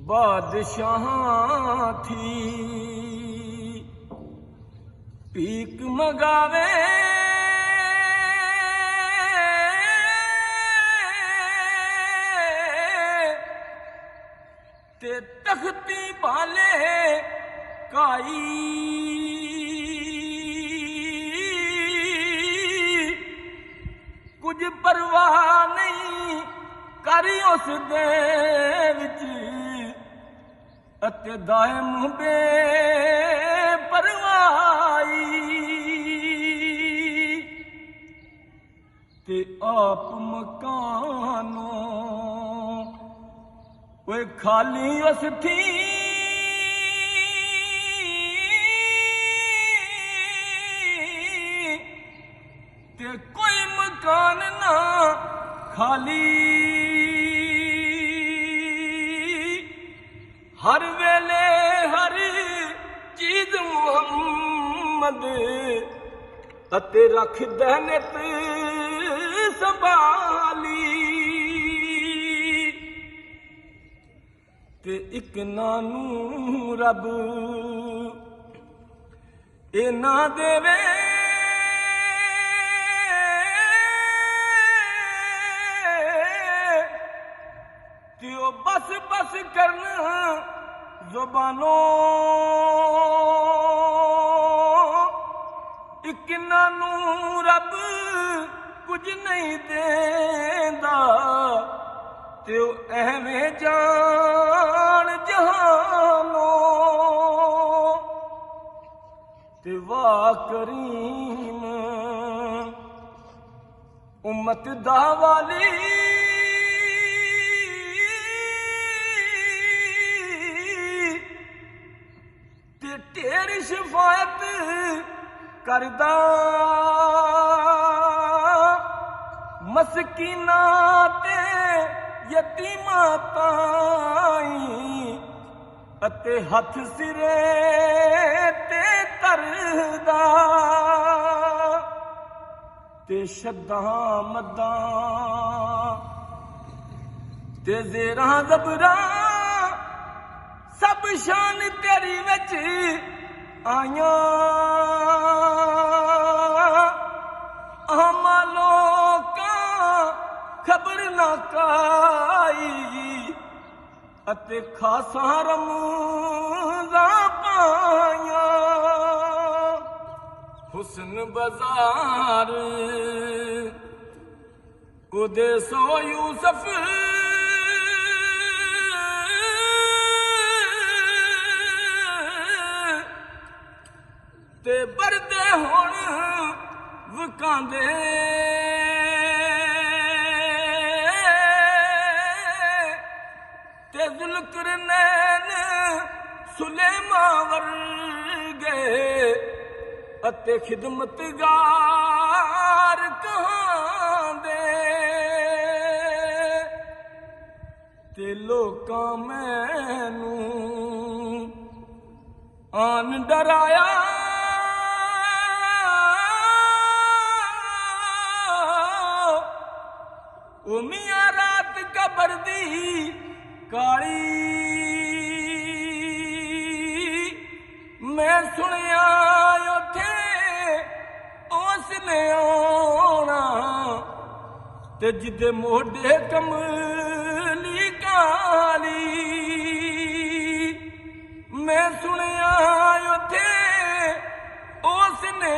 बादशाहां थी भीख मंगावे ते तख्ती भाले काई कुछ परवाह नहीं करी उस दे विच अते दायम बेपरवाही ते आप मकानों वे खाली उस थी ते कोई मकान ना खाली हर वेले हर चीज मुहम्मद अते रख दहनत संभाली ते एक नानू रब ए ना देवे ते ओ बस बस करना जुबानों एक नानू रब कुछ नहीं देंदा ते ओ एवें जान जहानों ते वाह करीम उम्मत दा वाली तेरी शिफायत करदा मस्कीना ते यतीमा ताई अते हथ सिरे ते तरदा ते शद्दां मद्दां ते ज़ेरां ज़बरां सब शान तेरी विच आया आमा लोका खबर ना काई अते खासा रमज़ा पाया हुस्न बाजार उदे सो यूसुफ ते बरदे हुण वकांदे ते ज़ुल्करनैन सुलेमान वर्गे अते खिदमतगार कहांदे ते लोकां मैनू आन डराया मियां रात कबर दी काली मैं सुनिया उथे उसने आना ते जिदे मोढे कमली काली मैं सुनिया उथे उसने